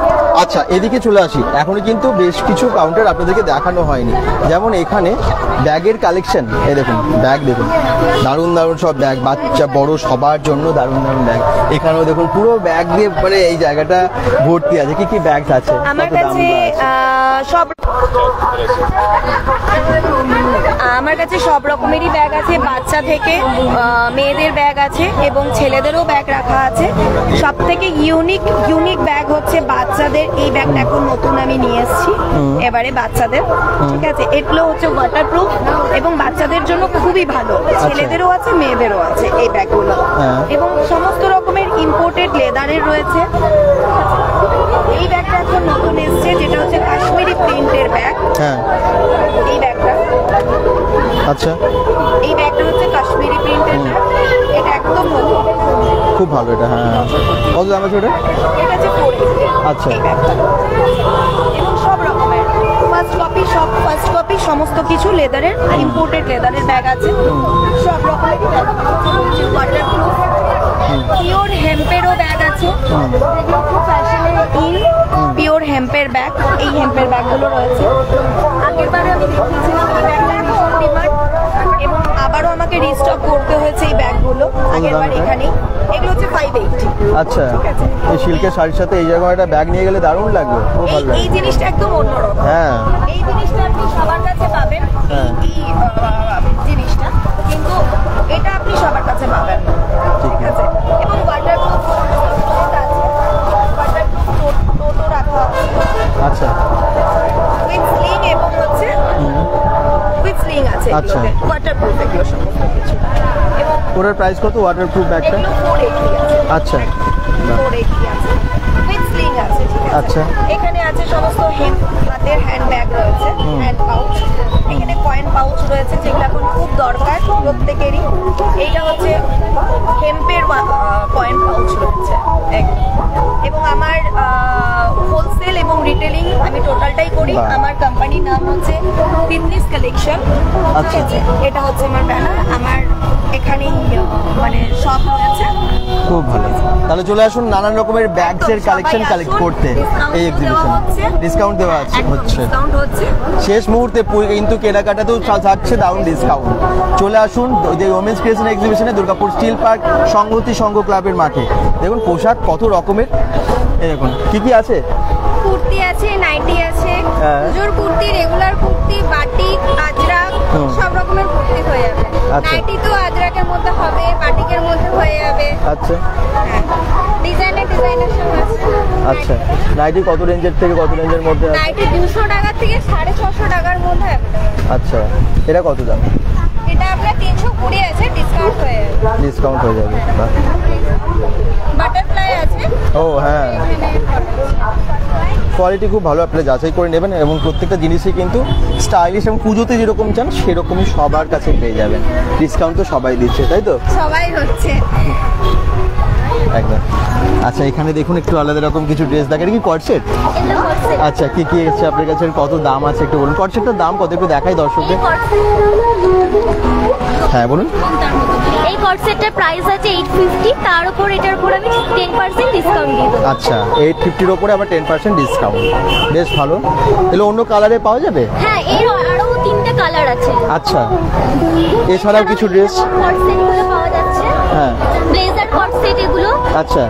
আচ্ছা, এদিকে চলে আসি। এখনো কিন্তু বেশ কিছু কাউন্টার আপনাদেরকে দেখানো হয়নি, যেমন এখানে ব্যাগের কালেকশন। এই দেখুন ব্যাগ, দেখুন দারুণ দারুণ সব ব্যাগ, বাচ্চা বড় সবার জন্য দারুণ দারুণ ব্যাগ। এখানেও দেখুন পুরো ব্যাগ দিয়ে, মানে এই জায়গাটা ভর্তি আছে। কি কি ব্যাগ আছে? আমার কত দাম কাছে আমার কাছে সব রকমেরই ব্যাগ আছে, বাচ্চা থেকে মেয়েদের ব্যাগ আছে এবং ছেলেদেরও ব্যাগ রাখা আছে। সব থেকে ইউনিক ব্যাগ হচ্ছে বাচ্চাদের এই ব্যাগটা এখন নতুন আমি নিয়ে এসেছি এবারে বাচ্চাদের, ঠিক আছে। এগুলো হচ্ছে ওয়াটারপ্রুফ এবং বাচ্চাদের জন্য খুবই ভালো, ছেলেদেরও আছে মেয়েদেরও আছে এই ব্যাগগুলো, এবং সমস্ত রকমের ইম্পোর্টেড লেদারের রয়েছে। এই ব্যাগটা এখন নতুন এসছে, যেটা হচ্ছে কাশ্মীরি প্রিন্টের ব্যাগ। এই ব্যাগটা, আচ্ছা, এই ব্যাগটা হচ্ছে কাশ্মীরি প্রিন্টের ব্যাগ, এটা একদম নতুন, খুব ভালো এটা। হ্যাঁ, কত দাম আছে ওটা? এটা হচ্ছে 480। আচ্ছা, এই ব্যাগটা এবং সব রকমের ফার্স্ট কপি সমস্ত কিছু লেদারের, ইম্পোর্টেড লেদারের ব্যাগ আছে, সব রকমের ওয়াটারপ্রুফ, পিওর হেম্পেরও ব্যাগ আছে, যেগুলো খুব ফ্যাশনের ইন পিওর হেম্পের ব্যাগ। এই হেম্পের ব্যাগগুলো রয়েছে, আগেরবারে আমি দেখিয়েছিলাম এই ব্যাগটা ভীষণ ডিমান্ড এবং আবারও আমাকে রিস্টক করতে হয়েছে এই ব্যাগগুলো আগেরবার এখানেই। এগুলো হচ্ছে 580। আচ্ছা, এই সিল্কের শাড়ির সাথে এই জায়গায় একটা ব্যাগ নিয়ে গেলে দারুণ লাগবে, খুব ভালো লাগবে। এই জিনিসটা একদম অন্যরকম। হ্যাঁ, এই জিনিসটা আপনি সবার কাছে পাবেন, এই জিনিসটা, কিন্তু এটা আপনি সবার কাছে পাবেন না, ঠিক আছে। এবং ওয়াটারপ্রুফ আছে, ওয়াটারপ্রুফ টোটো রাখা আছে, আচ্ছা, উইথ স্লিং এবং হচ্ছে উইথ স্লিং আছে, আচ্ছা, ওয়াটারপ্রুফ এগুলো সমস্ত কিছু। এবং ওটার প্রাইস কত ওয়াটারপ্রুফ ব্যাগটা? এগুলো 480 আছে। আচ্ছা, 480 আছে, উইথ স্লিং আছে, ঠিক আছে। আচ্ছা, এখানে আছে সমস্ত হাতের হ্যান্ড ব্যাগ রয়েছে, হ্যান্ড পাউচ, এখানে কয়েন পাউচ রয়েছে, যেগুলো এখন খুব দরকার প্রত্যেকেরই। এইটা হচ্ছে হেম্পের কয়েন পাউচ রয়েছে একদম। এবং আমার হোলসেল এবং রিটেলিং আমি টোটালটাই করি। আমার কোম্পানির নাম হচ্ছে ফিটনেস কালেকশন, ঠিক আছে। এটা হচ্ছে আমার ব্যানার, আমার এখানেই মানে সব রয়েছে। খুব ভালো। তাহলে চলে আসুন নানান রকমের ব্যাগসের কালেকশন কালেক্ট করতে এই এক্সিবিশনে। ডিসকাউন্ট দেওয়া হচ্ছে। ডিসকাউন্ট হচ্ছে শেষ মুহূর্তে কিন্তু কেনাকাটাতেও থাকছে দারুণ ডিসকাউন্ট। চলে আসুন যে ওমেন্স ক্রিয়েশন এক্সিবিশনে দুর্গাপুর স্টিল পার্ক সংহতি সংঘ ক্লাবের মাঠে। দেখুন পোশাক কত রকমের, এই দেখুন কি কি আছে। কুর্তি আছে, নাইটি আছে, পুজোর কুর্তি, রেগুলার কুর্তি, বাটিক, আজরাক, সব রকমের কুর্তি হয়ে যাবে। নাইটি তো আজরাকের মধ্যে হবে, বাটিকের মধ্যে হয়ে যাবে। আচ্ছা, ডিজাইনার সব আছে। আচ্ছা, নাইটি কত রেঞ্জের থেকে কত রেঞ্জের মধ্যে আছে? নাইটি 200 টাকা থেকে 650 টাকার মধ্যে। আচ্ছা, এটা কত দাম? এটা আপনার 320 আছে, ডিসকাউন্ট হয়ে যাবে। ডিসকাউন্ট হয়ে যাবে। বাটারফ্লাই আছে। ও হ্যাঁ, কোয়ালিটি খুব ভালো, আপনারা যাচাই করে নেবেন এবং প্রত্যেকটা জিনিসই কিন্তু স্টাইলিশ এবং পুজোতে যেরকম চান সেরকমই সবার কাছে পেয়ে যাবেন। ডিসকাউন্ট তো সবাই দিচ্ছে, তাই তো? সবাই হচ্ছে একদম। আচ্ছা, এখানে দেখুন একটু আলাদা রকম কিছু ড্রেস দেখেন। কি কটসেট? আচ্ছা, কি কি এসেছে আপনার কাছে, কত দাম আছে একটু বলুন। কটসেটের দাম কত একটু দেখাই দর্শকদের। হ্যাঁ বলুন। এই কটসেটটার প্রাইস আছে 850, তার উপর এটার উপর আমি 10% ডিসকাউন্ট দিয়ে দেবো। আচ্ছা, 850 ওপরে আবার 10% ডিসকাউন্ট, বেশ ভালো। এগুলো অন্য কালারে পাওয়া যাবে? হ্যাঁ, এর আরো 3টে কালার আছে। আচ্ছা, এছাড়াও কিছু ড্রেস কটসেটগুলো পাওয়া যাচ্ছে। হ্যাঁ, ব্লেজার কটসেট এগুলো। আচ্ছা,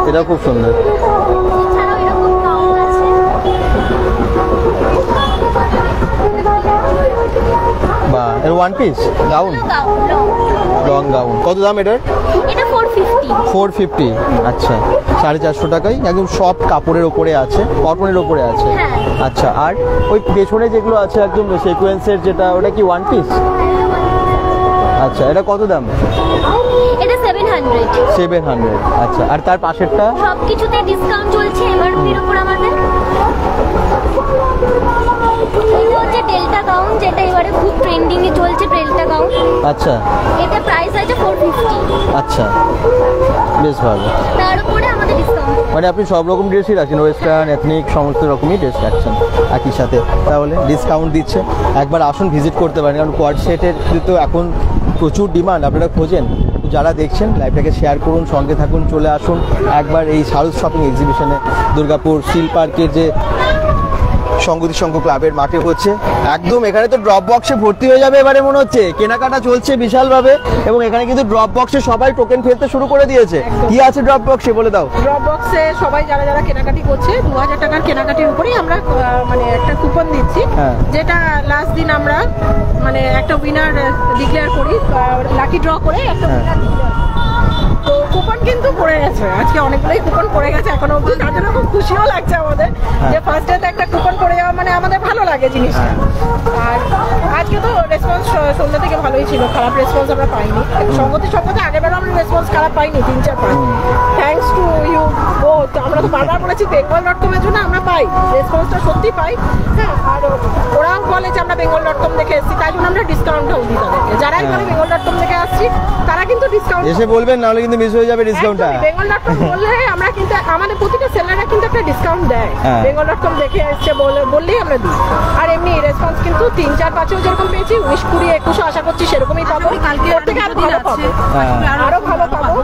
এটা খুব সুন্দর। এছাড়াও এরকম গাউন আছে। বা এর one piece gown, long gown. কত দাম এটার? এটা 450। 450। আচ্ছা, 450 টাকায় একদম সব কাপড়ের ওপরে আছে, কটনের ওপরে আছে। আচ্ছা, আর ওই পেছনে যেগুলো আছে একদম সিকোয়েন্সের যেটা, ওটা কি ওয়ান পিস? আচ্ছা, এটা কত দাম? এটা 700। 700। আচ্ছা, আর তার পাশেরটা? সবকিছুতে ডিসকাউন্ট চলছে এমআরপির উপর আমাদের। এটা হচ্ছে ডেল্টা গাউন, যেটা এবারে খুব ট্রেন্ডিং এ চলছে, ডেল্টা গাউন। আচ্ছা, এটা প্রাইস আছে 450। আচ্ছা, বেশ ভালো। তার উপরে আমাদের ডিসকাউন্ট। মানে আপনি সব রকম ড্রেসই রাখছেন, ওয়েস্টার্ন, এথনিক, সমস্ত রকমই ড্রেস রাখছেন একই সাথে, তাহলে ডিসকাউন্ট দিচ্ছে। একবার আসুন, ভিজিট করতে পারেন, কারণ কোয়াড সেটের তো এখন প্রচুর ডিমান্ড, আপনারা খোঁজেন। যারা দেখছেন লাইভটাকে শেয়ার করুন, সঙ্গে থাকুন, চলে আসুন একবার এই শারদ শপিং এক্সিবিশনে দুর্গাপুর স্টিল পার্কের যে সংগতি সংঘ ক্লাবের মাঠে হচ্ছে। একদম এখানে তো ড্রপ বক্সে ভর্তি হয়ে যাবে এবারে মনে হচ্ছে, কেনাকাটা চলছে বিশালভাবে। এবং এখানে কিন্তু ড্রপ বক্সে সবাই টোকেন ফেলতে শুরু করে দিয়েছে। কি আছে ড্রপ বক্সে বলে দাও। ড্রপ বক্সে সবাই যারা যারা কেনাকাটি করছে 2000 টাকার কেনাকাটির উপরেই আমরা মানে একটা কুপন দিচ্ছি, যেটা লাস্ট দিন আমরা মানে একটা উইনার ডিক্লেয়ার করি, লাকি ড্র করে একটা উইনার তো কুপন কিন্তু পড়ে গেছে, আজকে অনেকগুলোই কুপন পড়ে গেছে এখনো অবধি, তার জন্য খুব খুশিও লাগছে আমাদের যে ফার্স্ট ডেতে একটা কুপন পড়ে যাওয়া মানে আমাদের ভালো লাগে জিনিসটা। আর আজকে তো রেসপন্স সন্ধ্যা থেকে ভালোই ছিল, খারাপ রেসপন্স আমরা পাইনি। সঙ্গতি আগেরবারও আমরা রেসপন্স খারাপ পাইনি 3-4-5, থ্যাঙ্কস টু ইউ বোথ। আমরা তো বারবার বলেছি bengal.com এর জন্য আমরা পাই, রেসপন্সটা সত্যি পাই। হ্যাঁ, আর ওরাও বলে যে আমরা bengal.com দেখে এসেছি, তাই জন্য আমরা ডিসকাউন্টও দিই তাদেরকে। যারাই বলে bengal.com দেখে আসছি তারা কিন্তু ডিসকাউন্ট এসে বলবেন, নাহলে কিন্তু মিস হয়ে যাবে ডিসকাউন্টটা। bengal.com বললে আমরা কিন্তু আমাদের প্রতিটা সেলাররা কিন্তু একটা ডিসকাউন্ট দেয়, bengal.com দেখে এসছে বললেই আমরা দিই। আর এমনি রেসপন্স কিন্তু 3-4-5 যেরকম পেয়েছি 19, 20, 21 আশা করছি সেরকমই পাবো, ওর থেকে আরো ভালো পাবো, আরো ভালো পাবো।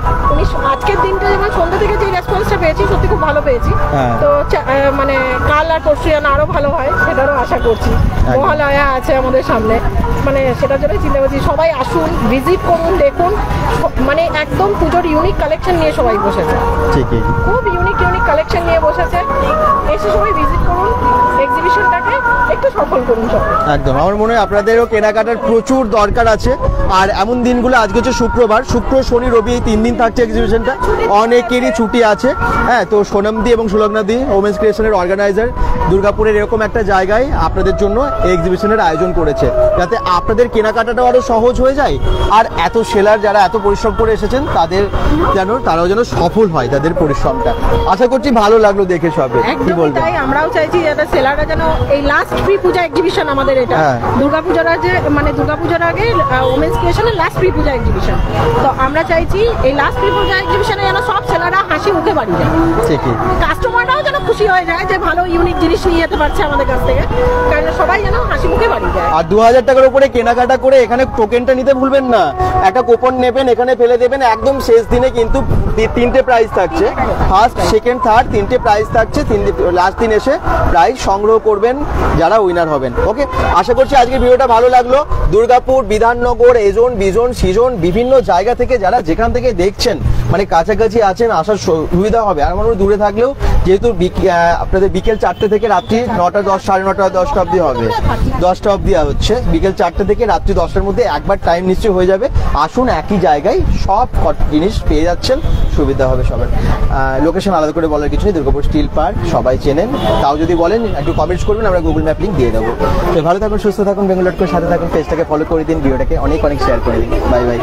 আজকের দিনটা যেমন সন্ধ্যা থেকে যে রেসপন্সটা পেয়েছি সত্যি খুব ভালো পেয়েছি। তো মানে কাল আর পরশু যেন আরো ভালো হয় সেটারও আশা করছি। মহালয়া আছে আমাদের সামনে, মানে সেটার জন্য চিন্তা করছি। সবাই আসুন, ভিজিট করুন, দেখুন, মানে একদম পুজোর ইউনিক কালেকশন নিয়ে সবাই বসেছে, ঠিকই খুব ইউনিক কালেকশন নিয়ে বসেছে। এসে সবাই ভিজিট করুন, এক্সিবিশনটাকে একটু সফল করুন সবাই। একদম, আমার মনে হয় আপনাদেরও কেনাকাটার প্রচুর দরকার আছে। আর এমন দিনগুলো, আজকে হচ্ছে শুক্রবার, শুক্র শনি রবি এই 3 দিন থাকছে এক্সিবিশনটা, অনেকেরই ছুটি আছে। হ্যাঁ, তো সোনামদি এবং সুলগ্নাদি ওমেন্স ক্রিয়েশনের অর্গানাইজার দুর্গাপুরের এরকম একটা জায়গায় আপনাদের জন্য এই এক্সিবিশনের আয়োজন করেছে, যাতে আপনাদের কেনাকাটাটাও আরো সহজ হয়ে যায়। আর এত সেলার যারা এত পরিশ্রম করে এসেছেন তারাও যেন সফল হয় তাদের পরিশ্রমটা। আশা করছি ভালো লাগলো দেখে সবে। কি একদমই বলবেন? তাই, আমরাও চাইছি যাতে সেলাররা যেন এই লাস্ট প্রি পূজা এক্সিবিশন আমাদের এটা দুর্গাপূজার আগে ওমেন্স ক্রিয়েশনের লাস্ট প্রি পূজা এক্সিবিশন। তো আমরা চাইছি এই লাস্ট প্রি পূজা এক্সিবিশনে যেন সব সেলাররা হাসি মুখে বাড়ি যায়, ঠিকই, কাস্টমাররাও যেন খুশি হয়ে যায় যে ভালো ইউনিক জিনিস নিয়ে যেতে পারছে আমাদের কাছ থেকে, কারণ সবাই যেন হাসি মুখে বাড়ি যায়। আর 2000 টাকার উপরে কেনাকাটা করে এখানে টোকেনটা নিতে ভুলবেন না, একটা কুপন নেবেন, এখানে ফেলে দেবেন। একদম শেষ দিনে কিন্তু 3টে প্রাইজ থাকছে, ফার্স্ট সেকেন্ড থার্ড 3টে প্রাইজ থাকছে। লাস্ট দিন এসে প্রাইজ সংগ্রহ করবেন যারা উইনার হবেন। ওকে, আশা করছি আজকের ভিডিওটা ভালো লাগলো। দুর্গাপুর, বিধাননগর, এজন, বিজন, সিজন বিভিন্ন জায়গা থেকে যারা যেখান থেকে দেখছেন, মানে কাছাকাছি আছেন, আসার সুবিধা হবে। আর আমার দূরে থাকলেও যেহেতু আপনাদের বিকেল 4টে থেকে রাত্রি 9টা 10, 9:30, 10টা অব্দি হবে, 10টা অব্দি হচ্ছে। বিকেল 4টে থেকে রাত্রি 10টার মধ্যে একবার টাইম নিশ্চয়ই হয়ে যাবে। আসুন, একই জায়গায় সব জিনিস পেয়ে যাচ্ছেন, সুবিধা হবে সবার। লোকেশন আলাদা করে বলার কিছু নেই, দুর্গাপুর স্টিল পার্ক সবাই চেনেন। তাও যদি বলেন একটু কমেন্টস করবেন, আমরা গুগল ম্যাপ লিঙ্ক দিয়ে দেবো। তো ভালো থাকুন, সুস্থ থাকুন, bengal.com সাথে থাকুন, পেজটাকে ফলো করে দিন, ভিডিওটাকে অনেক শেয়ার করে দিন। Bye bye.